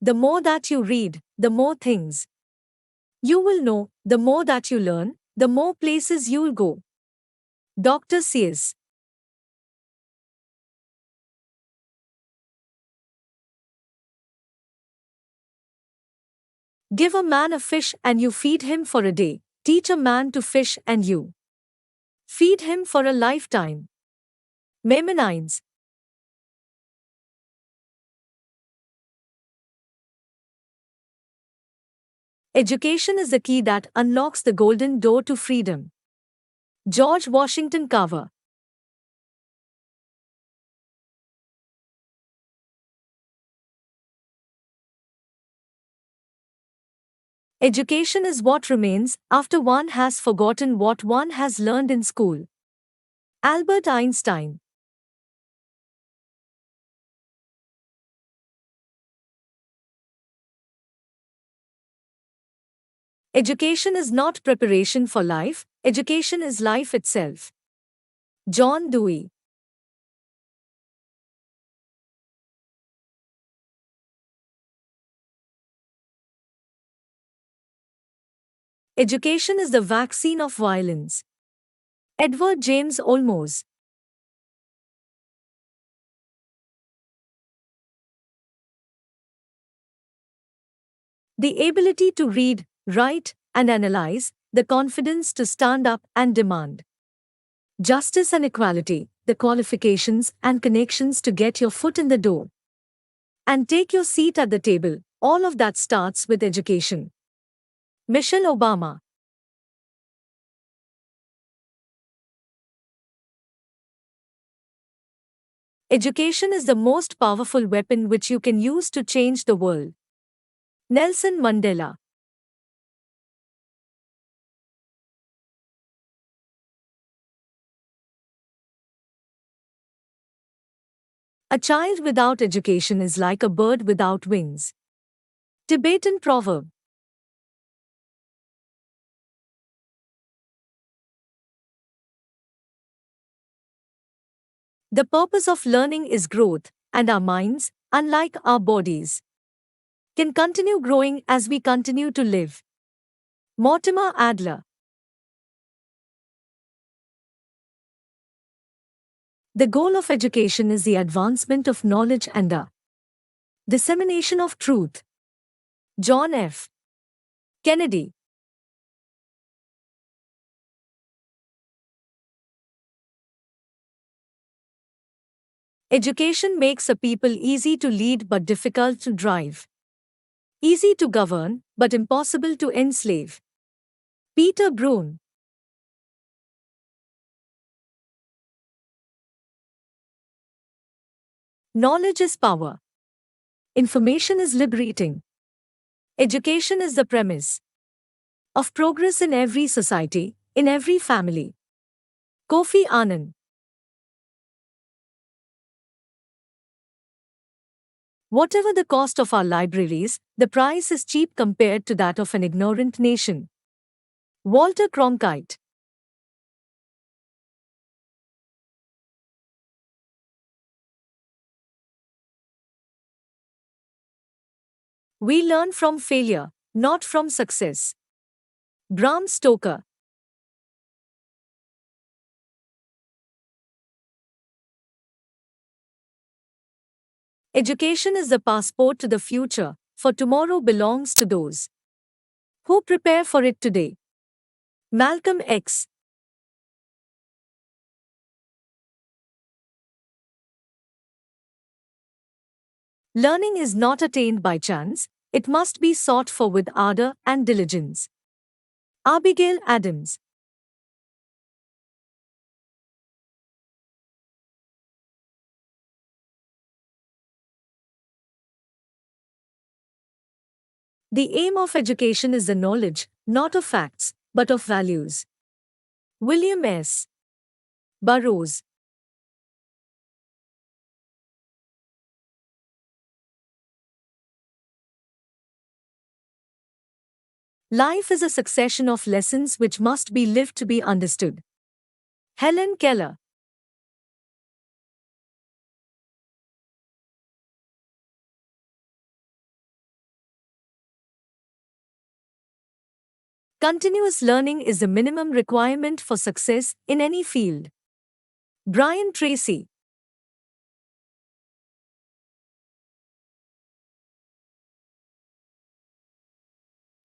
The more that you read, the more things you will know, the more that you learn, the more places you'll go. Dr. Seuss. Give a man a fish and you feed him for a day. Teach a man to fish and you feed him for a lifetime. Maimonides. Education is the key that unlocks the golden door to freedom. George Washington Carver. Education is what remains after one has forgotten what one has learned in school. Albert Einstein. Education is not preparation for life, education is life itself. John Dewey. Education is the vaccine of violence. Edward James Olmos. The ability to read, write, and analyze, the confidence to stand up and demand justice and equality, the qualifications and connections to get your foot in the door and take your seat at the table. All of that starts with education. Michelle Obama. Education is the most powerful weapon which you can use to change the world. Nelson Mandela. A child without education is like a bird without wings. Tibetan proverb. The purpose of learning is growth, and our minds, unlike our bodies, can continue growing as we continue to live. Mortimer Adler. The goal of education is the advancement of knowledge and the dissemination of truth. John F. Kennedy. Education makes a people easy to lead but difficult to drive. Easy to govern, but impossible to enslave. Peter Brune. Knowledge is power. Information is liberating. Education is the premise of progress in every society, in every family. Kofi Annan. Whatever the cost of our libraries, the price is cheap compared to that of an ignorant nation. Walter Cronkite. We learn from failure, not from success. Bram Stoker. Education is the passport to the future, for tomorrow belongs to those who prepare for it today. Malcolm X. Learning is not attained by chance, it must be sought for with ardor and diligence. Abigail Adams. The aim of education is the knowledge, not of facts, but of values. William S. Burroughs. Life is a succession of lessons which must be lived to be understood. Helen Keller. Continuous learning is the minimum requirement for success in any field. Brian Tracy.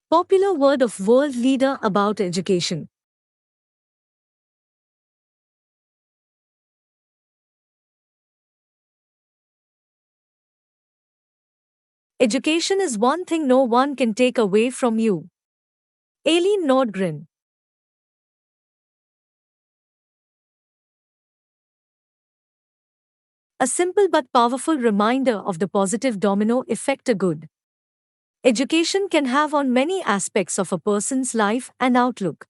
Popular word of world leader about education. Education is one thing no one can take away from you. Aileen Nordgren. A simple but powerful reminder of the positive domino effect a good education can have on many aspects of a person's life and outlook.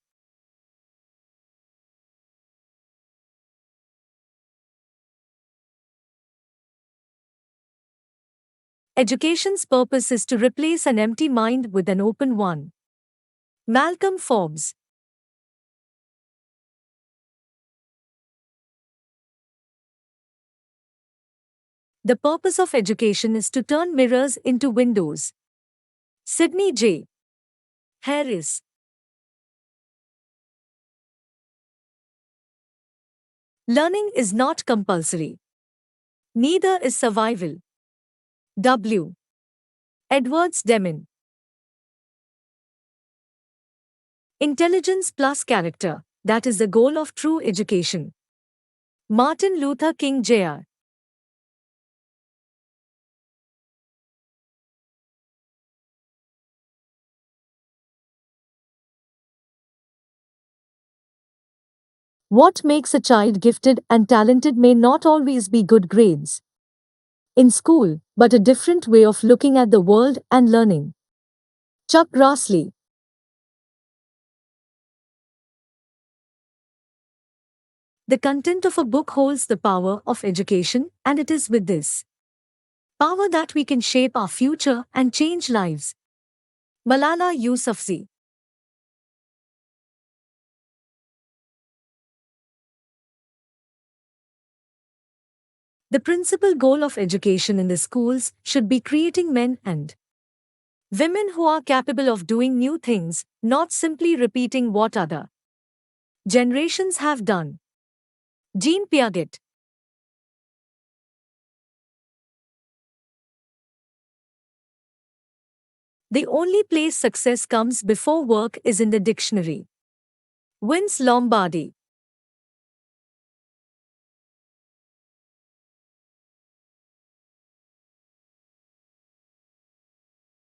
Education's purpose is to replace an empty mind with an open one. Malcolm Forbes. The purpose of education is to turn mirrors into windows. Sidney J. Harris. Learning is not compulsory. Neither is survival. W. Edwards Deming. Intelligence plus character, that is the goal of true education. Martin Luther King Jr. What makes a child gifted and talented may not always be good grades in school, but a different way of looking at the world and learning. Chuck Grassley. The content of a book holds the power of education, and it is with this power that we can shape our future and change lives. Malala Yousafzai. The principal goal of education in the schools should be creating men and women who are capable of doing new things, not simply repeating what other generations have done. Jean Piaget. The only place success comes before work is in the dictionary. Vince Lombardi.